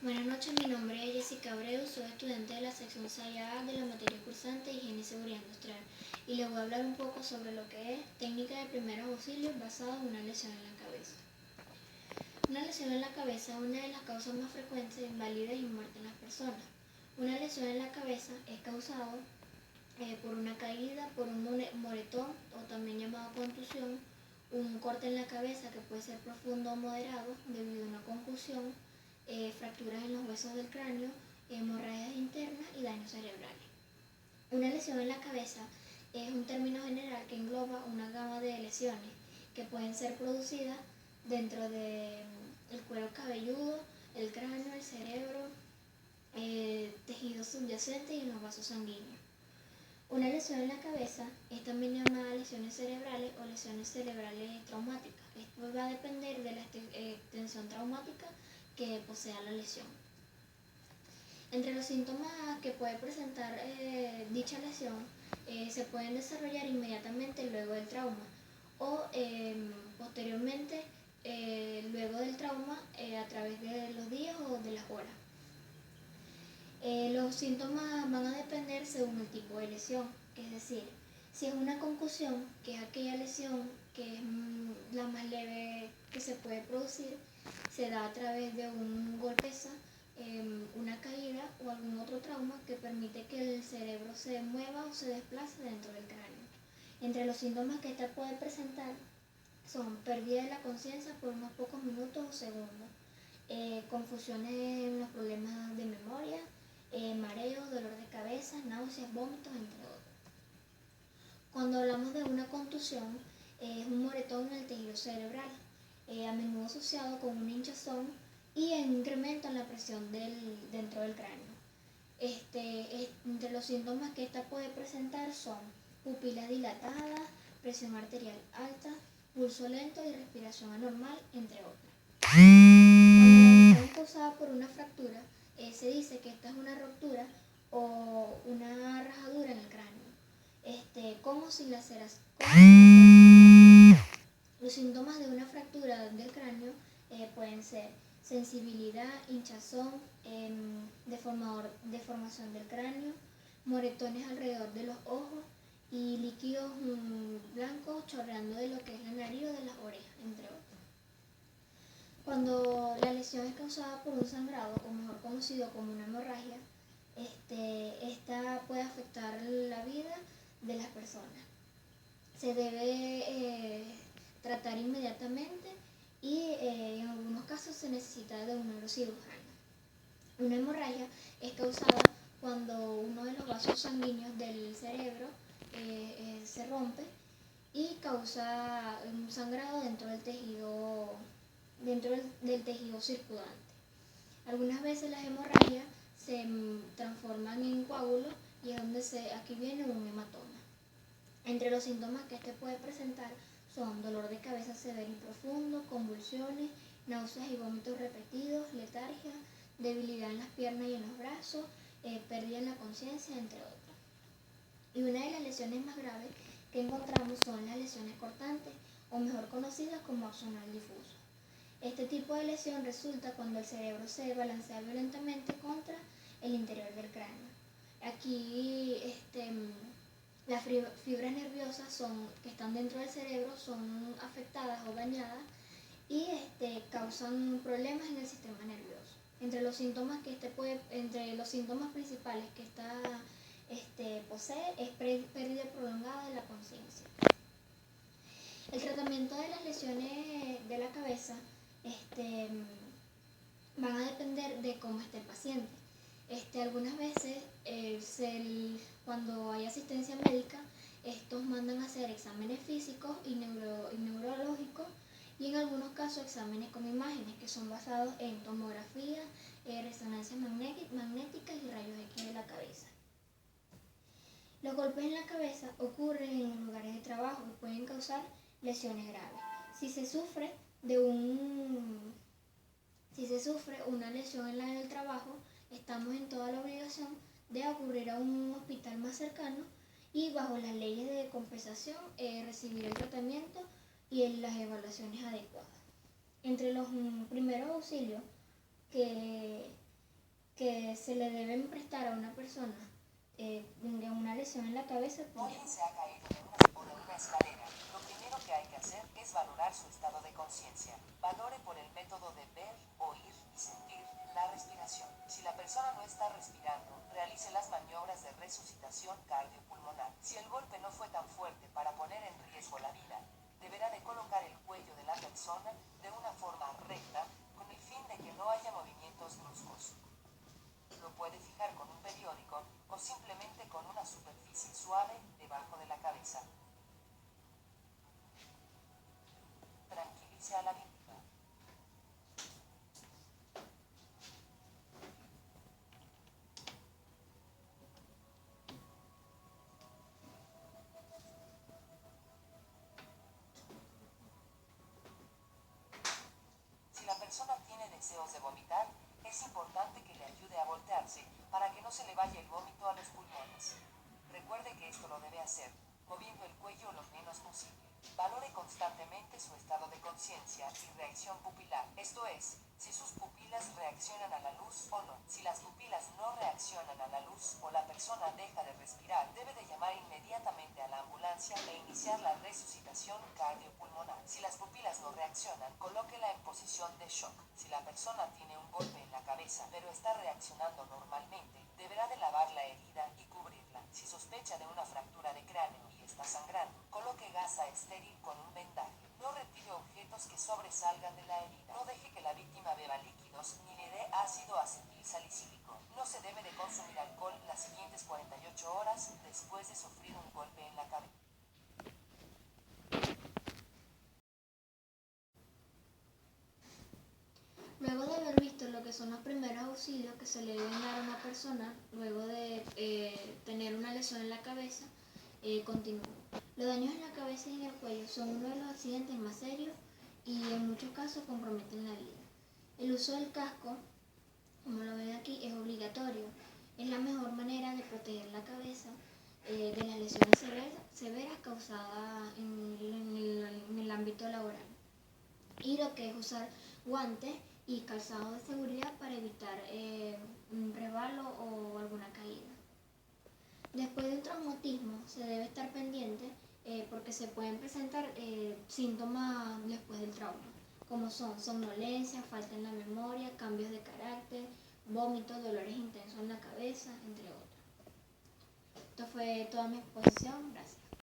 Buenas noches, mi nombre es Jessica Abreu, soy estudiante de la sección 6A de la materia cursante Higiene y Seguridad Industrial y les voy a hablar un poco sobre lo que es técnica de primeros auxilios basada en una lesión en la cabeza. Una lesión en la cabeza es una de las causas más frecuentes de invalidez y muerte en las personas. Una lesión en la cabeza es causada por una caída, por un moretón o también llamado contusión, un corte en la cabeza que puede ser profundo o moderado debido a una concusión, fracturas en los huesos del cráneo, hemorragias internas y daños cerebrales. Una lesión en la cabeza es un término general que engloba una gama de lesiones que pueden ser producidas dentro del cuero cabelludo, el cráneo, el cerebro, tejido subyacente y en los vasos sanguíneos. Una lesión en la cabeza es también llamada lesiones cerebrales o lesiones cerebrales traumáticas. Esto va a depender de la extensión traumática que posea la lesión. Entre los síntomas que puede presentar dicha lesión se pueden desarrollar inmediatamente luego del trauma o posteriormente luego del trauma a través de los días o de las horas. Los síntomas van a depender según el tipo de lesión, es decir, si es una concusión, que es aquella lesión que es la más leve que se puede producir, se da a través de un golpeza, una caída o algún otro trauma que permite que el cerebro se mueva o se desplace dentro del cráneo. Entre los síntomas que esta puede presentar son pérdida de la conciencia por unos pocos minutos o segundos, confusiones en los problemas de memoria, mareos, dolor de cabeza, náuseas, vómitos, entre otros. Cuando hablamos de una contusión, es un moretón en el tejido cerebral, a menudo asociado con una hinchazón y un incremento en la presión dentro del cráneo. Entre los síntomas que esta puede presentar son pupilas dilatadas, presión arterial alta, pulso lento y respiración anormal, entre otras. Cuando la lesión es causada por una fractura, se dice que esta es una ruptura o una rajadura en el cráneo, como sin laceración. Los síntomas de una fractura del cráneo pueden ser sensibilidad, hinchazón, deformación del cráneo, moretones alrededor de los ojos y líquidos blancos chorreando de lo que es la nariz o de las orejas, entre otros. Cuando la lesión es causada por un sangrado, o mejor conocido como una hemorragia, esta puede afectar la vida de las personas. Se debe tratar inmediatamente y en algunos casos se necesita de un neurocirujano. Una hemorragia es causada cuando uno de los vasos sanguíneos del cerebro se rompe y causa un sangrado dentro del tejido circundante. Algunas veces las hemorragias se transforman en coágulos y es donde aquí viene un hematoma. Entre los síntomas que puede presentar son dolor de cabeza severo y profundo, convulsiones, náuseas y vómitos repetidos, letargia, debilidad en las piernas y en los brazos, pérdida en la conciencia, entre otros. Y una de las lesiones más graves que encontramos son las lesiones cortantes, o mejor conocidas como axonal difuso. Este tipo de lesión resulta cuando el cerebro se balancea violentamente contra el interior del cráneo. Aquí las fibras nerviosas que están dentro del cerebro son afectadas o dañadas y causan problemas en el sistema nervioso. Entre los síntomas principales que esta posee es pérdida prolongada de la conciencia. El tratamiento de las lesiones de la cabeza van a depender de cómo esté el paciente. Algunas veces, cuando hay asistencia médica, estos mandan a hacer exámenes físicos y neurológicos y en algunos casos exámenes con imágenes que son basados en tomografía, resonancias magnéticas y rayos X de la cabeza. Los golpes en la cabeza ocurren en los lugares de trabajo y pueden causar lesiones graves. Si se sufre una lesión en el trabajo, estamos en toda la obligación de acudir a un hospital más cercano y bajo las leyes de compensación recibir el tratamiento y las evaluaciones adecuadas. Entre los primeros auxilios que que se le deben prestar a una persona una lesión en la cabeza. Alguien se ha caído de una escalera. Lo primero que hay que hacer es valorar su estado de conciencia. Valore por el método de ver, oír y sentir la respiración. Si la persona no está respirando, realice las maniobras de resucitación cardiopulmonar. Si el golpe no fue tan fuerte para poner en riesgo la vida, deberá de colocar el cuello de la persona de una forma recta con el fin de que no haya movimientos bruscos. Lo puede fijar con un periódico o simplemente con una superficie suave debajo de la cabeza. Tranquilice a la víctima. Si la persona tiene deseos de vomitar, es importante que le ayude a voltearse para que no se le vaya el vómito a los pulmones. Recuerde que esto lo debe hacer moviendo el cuello lo menos posible. Valore constantemente su estado de conciencia y reacción pupilar, esto es, si sus pupilas reaccionan a la luz o no. Si las pupilas no reaccionan a la luz o la persona deja de respirar, debe de llamar inmediatamente a la ambulancia e iniciar la resucitación cardiopulmonar. Si las pupilas no reaccionan, colóquela en posición de shock. Si la persona tiene un golpe en la cabeza pero está reaccionando normalmente, deberá de lavar la herida y cubrirla. Si sospecha de una fractura de cráneo y está sangrando, coloque gasa estéril con un vendaje. No retire objetos que sobresalgan de la herida. No deje que la víctima beba líquidos ni le dé ácido acetilsalicílico. No se debe de consumir alcohol las siguientes 48 horas después de sufrir un golpe en la cabeza. Luego de haber visto lo que son los primeros auxilios que se le deben dar a una persona luego de tener una lesión en la cabeza, continúo. Los daños en la cabeza y en el cuello son uno de los accidentes más serios y en muchos casos comprometen la vida. El uso del casco, como lo ven aquí, es obligatorio. Es la mejor manera de proteger la cabeza de las lesiones severas causadas en el ámbito laboral. Y lo que es usar guantes y calzado de seguridad para evitar un resbalo o alguna caída. Después de un traumatismo se debe estar pendiente porque se pueden presentar síntomas después del trauma, como son somnolencia, falta en la memoria, cambios de carácter, vómitos, dolores intensos en la cabeza, entre otros. Esto fue toda mi exposición. Gracias.